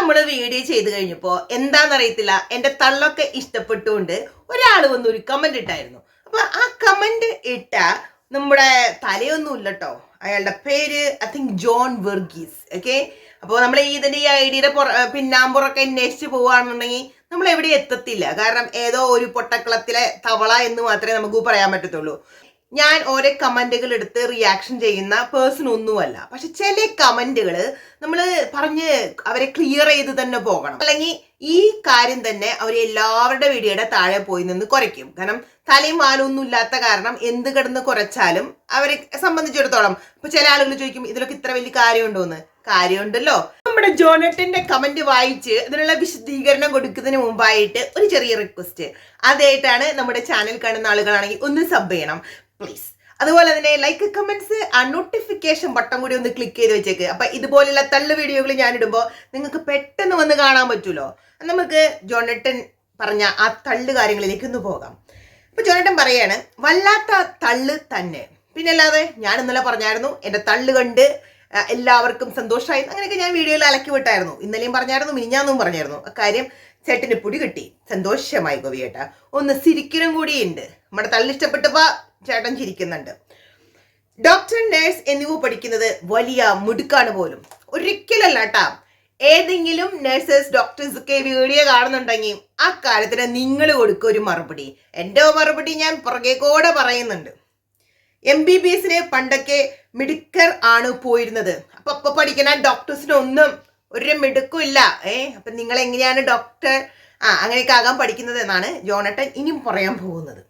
നമ്മൾ വീഡിയോ ചെയ്ത് കഴിഞ്ഞപ്പോൾ എന്താണെന്നറിയത്തില്ല, എൻ്റെ തള്ളൊക്കെ ഇഷ്ടപ്പെട്ടുകൊണ്ട് ഒരാൾ വന്ന് ഒരു കമന്റ് ഇട്ടായിരുന്നു. അപ്പൊ ആ കമന്റ് ഇട്ട നമ്മുടെ തലയൊന്നും ഇല്ലട്ടോ, അയാളുടെ പേര് ഐ തിങ്ക് ജോൺ വെർഗീസ്. ഓക്കെ, അപ്പോൾ നമ്മൾ ഇതിന്റെ ഈ ഐഡിയുടെ പിന്നാമ്പുറൊക്കെ അന്വേഷിച്ച് പോവുകയാണെന്നുണ്ടെങ്കിൽ നമ്മൾ എവിടെ എത്തത്തില്ല. കാരണം ഏതോ ഒരു പൊട്ടക്കുളത്തിലെ തവള എന്ന് മാത്രമേ നമുക്ക് പറയാൻ പറ്റത്തുള്ളൂ. ഞാൻ ഓരോ കമന്റുകൾ എടുത്ത് റിയാക്ഷൻ ചെയ്യുന്ന പേഴ്സൺ ഒന്നുമല്ല. പക്ഷെ ചില കമന്റുകൾ നമ്മൾ പറഞ്ഞ് അവരെ ക്ലിയർ ചെയ്ത് തന്നെ പോകണം. അല്ലെങ്കിൽ ഈ കാര്യം തന്നെ അവർ എല്ലാവരുടെ വീഡിയോയുടെ താഴെ പോയി നിന്ന് കുറയ്ക്കും. കാരണം തലയും വാലും ഒന്നും ഇല്ലാത്ത കാരണം എന്ത് കിടന്ന് കുറച്ചാലും അവരെ സംബന്ധിച്ചിടത്തോളം ഇപ്പൊ ചില ആളുകൾ ചോദിക്കും ഇതിലൊക്കെ ഇത്ര വലിയ കാര്യമുണ്ടോന്ന്. കാര്യമുണ്ടല്ലോ. നമ്മുടെ ജോണറ്റിന്റെ കമന്റ് വായിച്ച് അതിനുള്ള വിശദീകരണം കൊടുക്കുന്നതിന് മുമ്പായിട്ട് ഒരു ചെറിയ റിക്വസ്റ്റ്. അതായിട്ടാണ് നമ്മുടെ ചാനൽ കാണുന്ന ആളുകളാണെങ്കിൽ ഒന്ന് സബ് ചെയ്യണം പ്ലീസ്. അതുപോലെ തന്നെ ലൈക്ക്, കമന്റ്സ്, ആ നോട്ടിഫിക്കേഷൻ ബട്ടൺ കൂടി ഒന്ന് ക്ലിക്ക് ചെയ്ത് വെച്ചേക്ക്. അപ്പൊ ഇതുപോലുള്ള തള്ളു വീഡിയോകൾ ഞാൻ ഇടുമ്പോൾ നിങ്ങൾക്ക് പെട്ടെന്ന് വന്ന് കാണാൻ പറ്റുമല്ലോ. നമുക്ക് ജോണട്ടൻ പറഞ്ഞ ആ തള്ളു കാര്യങ്ങളിലേക്ക് ഒന്ന് പോകാം. അപ്പൊ ജോണട്ടൻ പറയാണ്, വല്ലാത്ത തള്ളു തന്നെ. പിന്നെ അല്ലാതെ ഞാൻ ഇന്നലെ പറഞ്ഞായിരുന്നു എൻ്റെ തള്ളു കണ്ട് എല്ലാവർക്കും സന്തോഷമായി, അങ്ങനെയൊക്കെ ഞാൻ വീഡിയോയിൽ അലക്കി വിട്ടായിരുന്നു. ഇന്നലെയും പറഞ്ഞായിരുന്നു, മിനിഞ്ഞാന്നും പറഞ്ഞായിരുന്നു. അക്കാര്യം ചേട്ടന് പൊടി കിട്ടി, സന്തോഷമായി ഗോപിയേട്ട. ഒന്ന് ചിരിക്കലും കൂടിയുണ്ട്. നമ്മുടെ തള്ളിഷ്ടപ്പെട്ടപ്പോ ചേട്ടൻ ചിരിക്കുന്നുണ്ട്. ഡോക്ടർ, നേഴ്സ് എന്നിവ പഠിക്കുന്നത് വലിയ മുടുക്കാണ് പോലും. ഒരിക്കലല്ല കേട്ടാ. ഏതെങ്കിലും നേഴ്സസ് ഡോക്ടേഴ്സ് ഒക്കെ വീഡിയോ കാണുന്നുണ്ടെങ്കിൽ ആ കാര്യത്തിന് നിങ്ങൾ കൊടുക്കുക ഒരു മറുപടി. എൻ്റെ മറുപടി ഞാൻ പുറകേക്കൂടെ പറയുന്നുണ്ട്. MBBS പണ്ടൊക്കെ മിടുക്കർ ആണ് പോയിരുന്നത്. അപ്പൊ പഠിക്കുന്ന ഡോക്ടേഴ്സിനൊന്നും ഒരു മിടുക്കും ഇല്ല. അപ്പൊ നിങ്ങൾ എങ്ങനെയാണ് ഡോക്ടർ അങ്ങനെയൊക്കെ ആകാൻ പഠിക്കുന്നത് എന്നാണ് ജോണട്ടൻ ഇനിയും പറയാൻ പോകുന്നത്.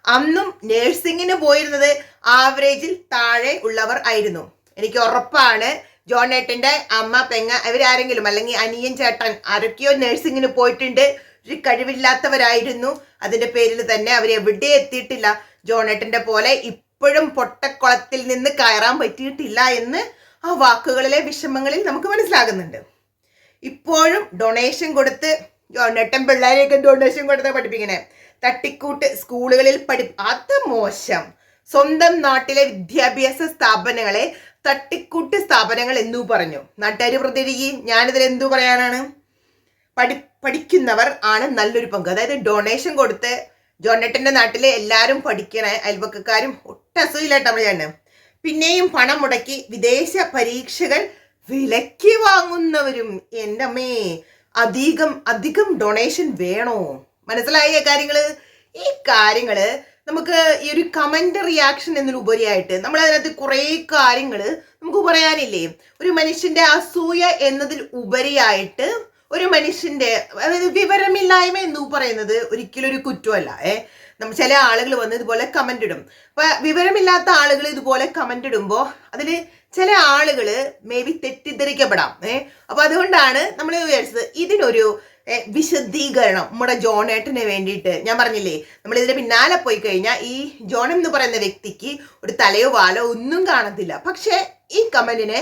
അന്നും നേഴ്സിങ്ങിന് പോയിരുന്നത് ആവറേജിൽ താഴെ ഉള്ളവർ ആയിരുന്നു. എനിക്ക് ഉറപ്പാണ് ജോണേട്ടന്റെ അമ്മ, പെങ്ങ ഇവരാരെങ്കിലും അല്ലെങ്കിൽ അനിയൻ, ചേട്ടൻ ആരൊക്കെയോ നേഴ്സിങ്ങിന് പോയിട്ടുണ്ട്. ഒരു കഴിവില്ലാത്തവരായിരുന്നു. അതിന്റെ പേരിൽ തന്നെ അവരെവിടെ എത്തിയിട്ടില്ല. ജോണേട്ടന്റെ പോലെ ഇപ്പോഴും പൊട്ടക്കുളത്തിൽ നിന്ന് കയറാൻ പറ്റിയിട്ടില്ല എന്ന് ആ വാക്കുകളിലെ വിഷമങ്ങളിൽ നമുക്ക് മനസ്സിലാകുന്നുണ്ട്. ഇപ്പോഴും ഡൊണേഷൻ കൊടുത്ത് ജോണേട്ടൻ പിള്ളേരെയൊക്കെ ഡൊണേഷൻ കൊടുത്ത് പഠിപ്പിക്കണേ. തട്ടിക്കൂട്ട് സ്കൂളുകളിൽ അത് മോശം. സ്വന്തം നാട്ടിലെ വിദ്യാഭ്യാസ സ്ഥാപനങ്ങളെ തട്ടിക്കൂട്ട് സ്ഥാപനങ്ങൾ എന്നു പറഞ്ഞു. നാട്ടുകാർ പ്രതികരിക്കുകയും ഞാനിതിൽ എന്തു പറയാനാണ്. പഠിക്കുന്നവർ ആണ് നല്ലൊരു പങ്ക്. അതായത് ഡൊണേഷൻ കൊടുത്ത് ജോണേട്ടന്റെ നാട്ടിലെ എല്ലാവരും പഠിക്കണ അയൽവക്കക്കാരും ഒട്ടസുഖമില്ലാട്ട നമ്മളാണ്. പിന്നെയും പണം മുടക്കി വിദേശ പരീക്ഷകൾ വിലക്കി വാങ്ങുന്നവരും. എൻ്റെ അമ്മേ, അധികം ഡൊണേഷൻ വേണോ? മനസ്സിലായ കാര്യങ്ങള്. ഈ കാര്യങ്ങള് നമുക്ക് ഈ ഒരു കമന്റ് റിയാക്ഷൻ എന്നതിലുപരിയായിട്ട് നമ്മൾ അതിനകത്ത് കുറെ കാര്യങ്ങള് നമുക്ക് പറയാനില്ലേ. ഒരു മനുഷ്യന്റെ അസൂയ എന്നതിൽ ഉപരിയായിട്ട് ഒരു മനുഷ്യന്റെ, അതായത് വിവരമില്ലായ്മ എന്ന് പറയുന്നത് ഒരിക്കലും ഒരു കുറ്റമല്ല. ചില ആളുകൾ വന്ന് ഇതുപോലെ കമന്റ് ഇടും. അപ്പൊ വിവരമില്ലാത്ത ആളുകൾ ഇതുപോലെ കമന്റ് ഇടുമ്പോ അതില് ചില ആളുകള് മേ ബി തെറ്റിദ്ധരിക്കപ്പെടാം. അപ്പൊ അതുകൊണ്ടാണ് നമ്മൾ വിചാരിച്ചത് ഇതിനൊരു വിശദീകരണം നമ്മുടെ ജോണേട്ടന് വേണ്ടിയിട്ട്. ഞാൻ പറഞ്ഞില്ലേ, നമ്മൾ ഇതിന്റെ പിന്നാലെ പോയി കഴിഞ്ഞാൽ ഈ ജോൺ എന്ന് പറയുന്ന വ്യക്തിക്ക് ഒരു തലയോ വാലോ ഒന്നും കാണത്തില്ല. പക്ഷെ ഈ കമന്റിന്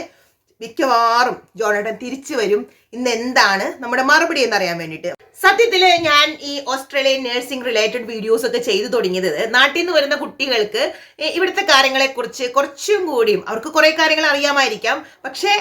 മിക്കവാറും ജോണേട്ടൻ തിരിച്ചു വരും. ഇന്ന് എന്താണ് നമ്മുടെ മറുപടി എന്നറിയാൻ വേണ്ടിയിട്ട്. സത്യത്തില് ഞാൻ ഈ ഓസ്ട്രേലിയൻ നഴ്സിംഗ് റിലേറ്റഡ് വീഡിയോസ് ഒക്കെ ചെയ്തു തുടങ്ങിയത് നാട്ടിൽ നിന്ന് വരുന്ന കുട്ടികൾക്ക് ഇവിടുത്തെ കാര്യങ്ങളെ കുറിച്ച് കുറച്ചും കൂടിയും, അവർക്ക് കുറെ കാര്യങ്ങൾ അറിയാമായിരിക്കാം, പക്ഷെ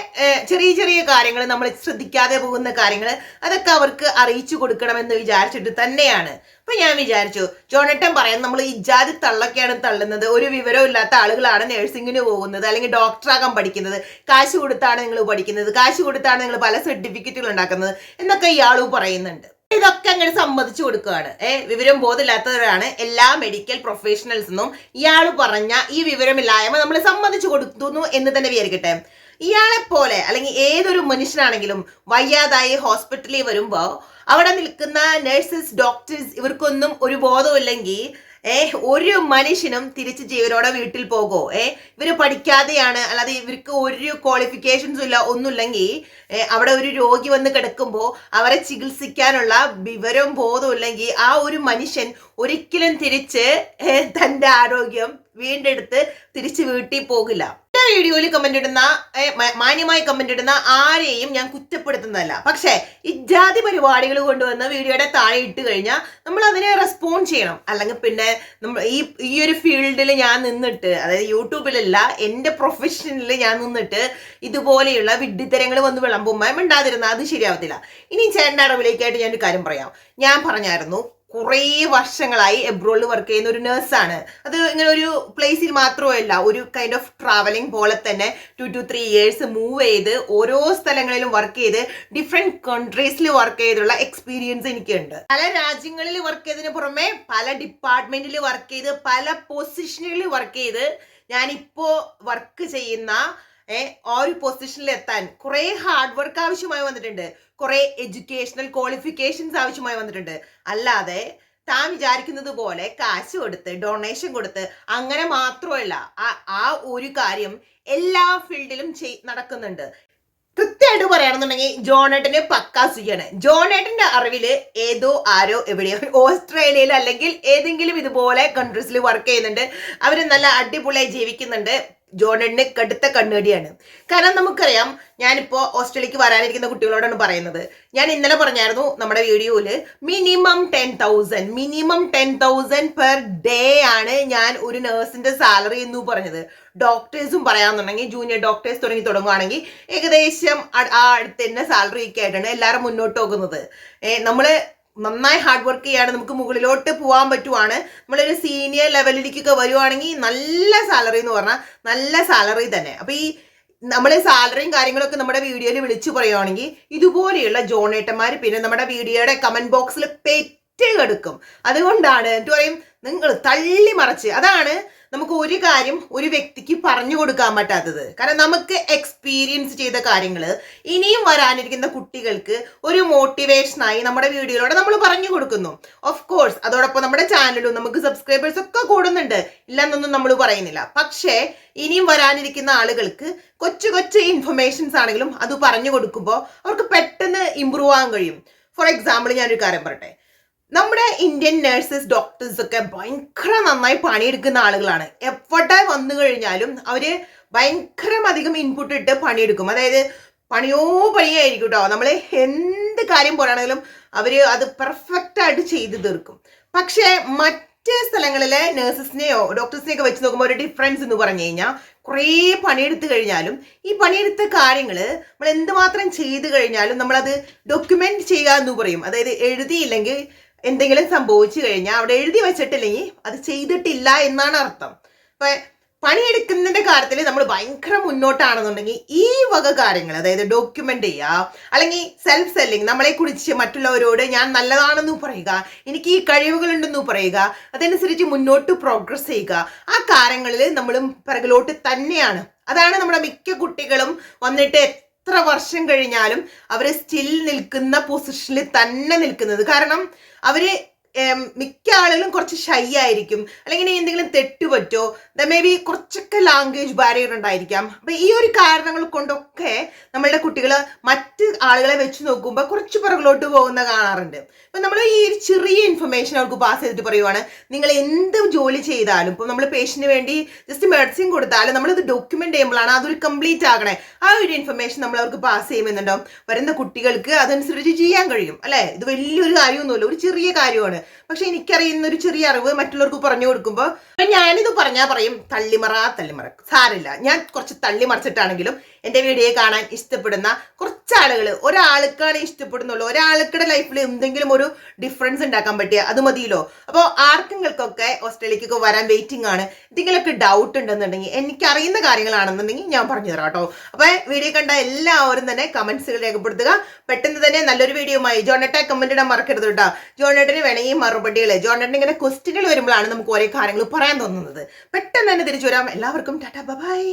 ചെറിയ ചെറിയ കാര്യങ്ങൾ നമ്മൾ ശ്രദ്ധിക്കാതെ പോകുന്ന കാര്യങ്ങൾ അതൊക്കെ അവർക്ക് അറിയിച്ചു കൊടുക്കണമെന്ന് വിചാരിച്ചിട്ട് തന്നെയാണ്. അപ്പൊ ഞാൻ വിചാരിച്ചു, ജോണേട്ടൻ പറയാൻ നമ്മൾ ഈ ജാതി തള്ളൊക്കെയാണ് തള്ളുന്നത്, ഒരു വിവരവും ഇല്ലാത്ത ആളുകളാണ് നഴ്സിങ്ങിന് പോകുന്നത് അല്ലെങ്കിൽ ഡോക്ടറാകാൻ പഠിക്കുന്നത്, കാശ് കൊടുത്താണ് നിങ്ങൾ പഠിക്കുന്നത്, കാശ് കൊടുത്താണ് നിങ്ങൾ പല സർട്ടിഫിക്കറ്റുകൾ ഉണ്ടാക്കുന്നത് എന്നൊക്കെ ഇയാളും പറയുന്നുണ്ട്. ഇതൊക്കെ അങ്ങനെ സമ്മതിച്ചു കൊടുക്കുകയാണ്. വിവരം ബോധമില്ലാത്തവരാണ് എല്ലാ മെഡിക്കൽ പ്രൊഫഷണൽസ് എന്നും ഇയാൾ പറഞ്ഞ ഈ വിവരമില്ലായ്മ നമ്മൾ സമ്മതിച്ചു കൊടുക്കുന്നു എന്ന് തന്നെ വിചാരിക്കട്ടെ. ഇയാളെ പോലെ അല്ലെങ്കിൽ ഏതൊരു മനുഷ്യനാണെങ്കിലും വയ്യാതായി ഹോസ്പിറ്റലിൽ വരുമ്പോ അവിടെ നിൽക്കുന്ന നഴ്സസ്, ഡോക്ടേഴ്സ് ഇവർക്കൊന്നും ഒരു ബോധമില്ലെങ്കിൽ ഒരു മനുഷ്യനും തിരിച്ച് ജീവനോടെ വീട്ടിൽ പോകോ? ഇവര് പഠിക്കാതെയാണ്, അല്ലാതെ ഇവർക്ക് ഒരു ക്വാളിഫിക്കേഷൻസും ഇല്ല, ഒന്നുമില്ലെങ്കിൽ അവിടെ ഒരു രോഗി വന്ന് കിടക്കുമ്പോൾ അവരെ ചികിത്സിക്കാനുള്ള വിവരവും ബോധവും ഇല്ലെങ്കിൽ ആ ഒരു മനുഷ്യൻ ഒരിക്കലും തിരിച്ച് തൻ്റെ ആരോഗ്യം വീണ്ടെടുത്ത് തിരിച്ച് വീട്ടിൽ പോകില്ല. എന്റെ വീഡിയോയിൽ കമന്റ് ഇടുന്ന മാന്യമായി കമന്റ് ഇടുന്ന ആരെയും ഞാൻ കുറ്റപ്പെടുത്തുന്നതല്ല. പക്ഷെ ഇജാതി പരിപാടികൾ കൊണ്ടുവന്ന് വീഡിയോയുടെ താഴെ ഇട്ട് കഴിഞ്ഞാൽ നമ്മൾ അതിനെ റെസ്പോണ്ട് ചെയ്യണം. അല്ലെങ്കിൽ പിന്നെ നമ്മൾ ഈ ഒരു ഫീൽഡിൽ ഞാൻ നിന്നിട്ട്, അതായത് യൂട്യൂബിലല്ല എന്റെ പ്രൊഫഷനിൽ ഞാൻ നിന്നിട്ട് ഇതുപോലെയുള്ള വിഡ്ഢിത്തരങ്ങൾ വന്ന് വിളമ്പുമ്പോൾ മിണ്ടാതിരുന്ന അത് ശരിയാവത്തില്ല. ഇനി ചേട്ടൻ്റെ അറിവിലേക്കായിട്ട് ഞാനൊരു കാര്യം പറയാം. ഞാൻ പറഞ്ഞായിരുന്നു കുറേ വർഷങ്ങളായി എബ്രോഡിൽ വർക്ക് ചെയ്യുന്ന ഒരു നേഴ്സാണ്. അത് ഇങ്ങനെ ഒരു പ്ലേസിൽ മാത്രമല്ല, ഒരു കൈൻഡ് ഓഫ് ട്രാവലിംഗ് പോലെ തന്നെ 2 to 3 years മൂവ് ചെയ്ത് ഓരോ സ്ഥലങ്ങളിലും വർക്ക് ചെയ്ത് ഡിഫറെന്റ് കൺട്രീസിൽ വർക്ക് ചെയ്തുള്ള എക്സ്പീരിയൻസ് എനിക്കുണ്ട്. പല രാജ്യങ്ങളിൽ വർക്ക് ചെയ്തതിന് പുറമെ പല ഡിപ്പാർട്ട്മെന്റിൽ വർക്ക് ചെയ്ത് പല പൊസിഷനുകളിൽ വർക്ക് ചെയ്ത് ഞാനിപ്പോ വർക്ക് ചെയ്യുന്ന ആ ഒരു പൊസിഷനിൽ എത്താൻ കുറെ ഹാർഡ് വർക്ക് ആവശ്യമായി വന്നിട്ടുണ്ട്, കുറെ എഡ്യൂക്കേഷണൽ ക്വാളിഫിക്കേഷൻസ് ആവശ്യമായി വന്നിട്ടുണ്ട്. അല്ലാതെ താൻ വിചാരിക്കുന്നത് പോലെ കാശ് കൊടുത്ത് ഡൊണേഷൻ കൊടുത്ത് അങ്ങനെ മാത്രമല്ല ആ ഒരു കാര്യം എല്ലാ ഫീൽഡിലും നടക്കുന്നുണ്ട്. കൃത്യമായിട്ട് പറയുകയാണെന്നുണ്ടെങ്കിൽ ജോണേട്ടന് പക്കാ സുഖിയാണ്. ജോണേട്ടന്റെ അറിവില് ഏതോ ആരോ എവിടെയോ ഓസ്ട്രേലിയയിൽ അല്ലെങ്കിൽ ഏതെങ്കിലും ഇതുപോലെ കൺട്രീസിൽ വർക്ക് ചെയ്യുന്നുണ്ട്. അവര് നല്ല അടിപൊളിയായി ജീവിക്കുന്നുണ്ട്. ജോണേട്ടന് കടുത്ത കണ്ണുകടിയാണ്. കാരണം നമുക്കറിയാം, ഞാനിപ്പോ ഓസ്ട്രേലിയക്ക് വരാനിരിക്കുന്ന കുട്ടികളോടാണ് പറയുന്നത്. ഞാൻ ഇന്നലെ പറഞ്ഞായിരുന്നു നമ്മുടെ വീഡിയോയില് മിനിമം 10,000 പെർ ഡേ ആണ് ഞാൻ ഒരു നേഴ്സിന്റെ സാലറി എന്ന് പറഞ്ഞത്. ഡോക്ടേഴ്സും പറയാന്നുണ്ടെങ്കിൽ ജൂനിയർ ഡോക്ടേഴ്സ് തുടങ്ങുകയാണെങ്കിൽ ഏകദേശം ആ അടുത്ത് തന്നെ സാലറി ഒക്കെ ആയിട്ടാണ് എല്ലാവരും മുന്നോട്ട് പോകുന്നത്. നമ്മള് നന്നായി ഹാർഡ് വർക്ക് ചെയ്യാണ്, നമുക്ക് മുകളിലോട്ട് പോകാൻ പറ്റുവാണ്. നമ്മളൊരു സീനിയർ ലെവലിലേക്കൊക്കെ വരുവാണെങ്കിൽ നല്ല സാലറി എന്ന് പറഞ്ഞാൽ നല്ല സാലറി തന്നെ. അപ്പൊ ഈ നമ്മൾ സാലറിയും കാര്യങ്ങളൊക്കെ നമ്മുടെ വീഡിയോയിൽ വിളിച്ചു പറയുവാണെങ്കിൽ ഇതുപോലെയുള്ള ജോണേട്ടന്മാർ പിന്നെ നമ്മുടെ വീഡിയോയുടെ കമന്റ് ബോക്സിൽ പെറ്റുകെടുക്കും. അതുകൊണ്ടാണ് എന്നിട്ട് പറയും നിങ്ങൾ തള്ളി മറിച്ച്. അതാണ് നമുക്ക് ഒരു കാര്യം ഒരു വ്യക്തിക്ക് പറഞ്ഞു കൊടുക്കാൻ പറ്റാത്തത്. കാരണം നമുക്ക് എക്സ്പീരിയൻസ് ചെയ്ത കാര്യങ്ങൾ ഇനിയും വരാനിരിക്കുന്ന കുട്ടികൾക്ക് ഒരു മോട്ടിവേഷനായി നമ്മുടെ വീഡിയോയിലൂടെ നമ്മൾ പറഞ്ഞു കൊടുക്കുന്നു. ഓഫ് കോഴ്സ് അതോടൊപ്പം നമ്മുടെ ചാനലിലും നമുക്ക് സബ്സ്ക്രൈബേഴ്സ് ഒക്കെ കൂടുന്നുണ്ട്, ഇല്ലെന്നൊന്നും നമ്മൾ പറയുന്നില്ല. പക്ഷേ ഇനിയും വരാനിരിക്കുന്ന ആളുകൾക്ക് കൊച്ചു ഇൻഫർമേഷൻസ് ആണെങ്കിലും അത് പറഞ്ഞു കൊടുക്കുമ്പോൾ അവർക്ക് പെട്ടെന്ന് ഇമ്പ്രൂവ് ആകാൻ കഴിയും. ഫോർ എക്സാമ്പിൾ ഞാനൊരു കാര്യം പറയട്ടെ. നമ്മുടെ ഇന്ത്യൻ നഴ്സസ് ഡോക്ടേഴ്സ് ഒക്കെ ഭയങ്കര നന്നായി പണിയെടുക്കുന്ന ആളുകളാണ്. എവിടെ വന്നു കഴിഞ്ഞാലും അവര് ഭയങ്കരമധികം ഇൻപുട്ട് ഇട്ട് പണിയെടുക്കും. അതായത് പണിയായിരിക്കും കേട്ടോ. നമ്മൾ എന്ത് കാര്യം പോരാണെങ്കിലും അവര് അത് പെർഫെക്റ്റ് ആയിട്ട് ചെയ്തു തീർക്കും. പക്ഷെ മറ്റ് സ്ഥലങ്ങളിലെ നഴ്സസിനെയോ ഡോക്ടേഴ്സിനെയൊക്കെ വെച്ച് നോക്കുമ്പോൾ ഒരു ഡിഫറൻസ് എന്ന് പറഞ്ഞു കഴിഞ്ഞാൽ കുറേ പണിയെടുത്ത് കഴിഞ്ഞാലും ഈ പണിയെടുത്ത കാര്യങ്ങൾ നമ്മൾ എന്തുമാത്രം ചെയ്തു കഴിഞ്ഞാലും നമ്മളത് ഡോക്യുമെന്റ് ചെയ്യുക എന്ന് പറയും. അതായത് എഴുതിയില്ലെങ്കിൽ എന്തെങ്കിലും സംഭവിച്ചു കഴിഞ്ഞാൽ അവിടെ എഴുതി വെച്ചിട്ടില്ലെങ്കിൽ അത് ചെയ്തിട്ടില്ല എന്നാണ് അർത്ഥം. അപ്പൊ പണിയെടുക്കുന്നതിന്റെ കാര്യത്തിൽ നമ്മൾ ഭയങ്കര മുന്നോട്ടാണെന്നുണ്ടെങ്കിൽ ഈ വക കാര്യങ്ങൾ, അതായത് ഡോക്യുമെന്റ് ചെയ്യുക അല്ലെങ്കിൽ സെൽഫ് സെല്ലിങ്, നമ്മളെ കുറിച്ച് മറ്റുള്ളവരോട് ഞാൻ നല്ലതാണെന്ന് പറയുക, എനിക്ക് ഈ കഴിവുകളുണ്ടെന്ന് പറയുക, അതനുസരിച്ച് മുന്നോട്ട് പ്രോഗ്രസ് ചെയ്യുക, ആ കാര്യങ്ങളിൽ നമ്മളും പിറകിലോട്ട് തന്നെയാണ്. അതാണ് നമ്മുടെ മിക്ക കുട്ടികളും വന്നിട്ട് എത്ര വർഷം കഴിഞ്ഞാലും അവര് സ്റ്റിൽ നിൽക്കുന്ന പൊസിഷനിൽ തന്നെ നിൽക്കുന്നത്. കാരണം അവര് മിക്ക ആളുകളും കുറച്ച് ഷൈ ആയിരിക്കും, അല്ലെങ്കിൽ എന്തെങ്കിലും തെറ്റുപറ്റോ, മേ ബി കുറച്ചൊക്കെ ലാംഗ്വേജ് ബാരിയർ ഉണ്ടായിരിക്കാം. അപ്പൊ ഈ ഒരു കാരണങ്ങൾ കൊണ്ടൊക്കെ നമ്മളുടെ കുട്ടികൾ മറ്റ് ആളുകളെ വെച്ച് നോക്കുമ്പോൾ കുറച്ച് പുറകിലോട്ട് പോകുന്ന കാണാറുണ്ട്. അപ്പൊ നമ്മൾ ഈ ചെറിയ ഇൻഫർമേഷൻ അവർക്ക് പാസ് ചെയ്തിട്ട് പറയുവാണ്, നിങ്ങൾ എന്ത് ജോലി ചെയ്താലും ഇപ്പൊ നമ്മൾ പേഷ്യന്റിന് വേണ്ടി ജസ്റ്റ് മെഡിസിൻ കൊടുത്താലും നമ്മളിത് ഡോക്യുമെന്റ് ചെയ്യുമ്പോഴാണ് അതൊരു കംപ്ലീറ്റ് ആകണേ. ആ ഒരു ഇൻഫർമേഷൻ നമ്മൾ അവർക്ക് പാസ് ചെയ്യുമെന്നുണ്ടാവും. വരുന്ന കുട്ടികൾക്ക് അതനുസരിച്ച് ചെയ്യാൻ കഴിയും. അല്ലെ, ഇത് വലിയൊരു കാര്യമൊന്നുമില്ല, ഒരു ചെറിയ കാര്യമാണ്. പക്ഷെ എനിക്കറിയുന്ന ഒരു ചെറിയ അറിവ് മറ്റുള്ളവർക്ക് പറഞ്ഞു കൊടുക്കുമ്പോൾ ഞാനിത് പറഞ്ഞാൽ പറയും തള്ളിമറ സാരില്ല. ഞാൻ കുറച്ച് തള്ളിമറിച്ചിട്ടാണെങ്കിലും എൻ്റെ വീഡിയോ കാണാൻ ഇഷ്ടപ്പെടുന്ന കുറച്ച് ആളുകൾ, ഒരാൾക്കാണ് ഇഷ്ടപ്പെടുന്നുള്ളൂ, ഒരാൾക്കുടെ ലൈഫിൽ എന്തെങ്കിലും ഒരു ഡിഫറൻസ് ഉണ്ടാക്കാൻ പറ്റിയ അത് മതിയല്ലോ. അപ്പോൾ ആർക്കെങ്കിലൊക്കെ ഓസ്ട്രേലിയക്കൊക്കെ വരാൻ വെയിറ്റിംഗ് ആണ്. എന്തെങ്കിലുമൊക്കെ ഡൗട്ട് ഉണ്ടെന്നുണ്ടെങ്കിൽ, എനിക്കറിയുന്ന കാര്യങ്ങളാണെന്നുണ്ടെങ്കിൽ ഞാൻ പറഞ്ഞു തരാം കേട്ടോ. അപ്പൊ വീഡിയോ കണ്ട എല്ലാവരും തന്നെ കമന്റ്സുകൾ രേഖപ്പെടുത്തുക. പെട്ടെന്ന് തന്നെ നല്ലൊരു വീഡിയോയുമായി ജോണേട്ട കമന്റ് ഇടാൻ മറക്കരുത് കേട്ടോ. ജോണേട്ടന് വേണമെങ്കിൽ മറുപടികൾ, ജോണേട്ടന് ഇങ്ങനെ ക്വസ്റ്റ്യനുകൾ വരുമ്പോഴാണ് നമുക്ക് ഓരോ കാര്യങ്ങൾ പറയാൻ തോന്നുന്നത്. പെട്ടെന്ന് തന്നെ തിരിച്ചു വരാം. എല്ലാവർക്കും ടാറ്റാ ബൈ.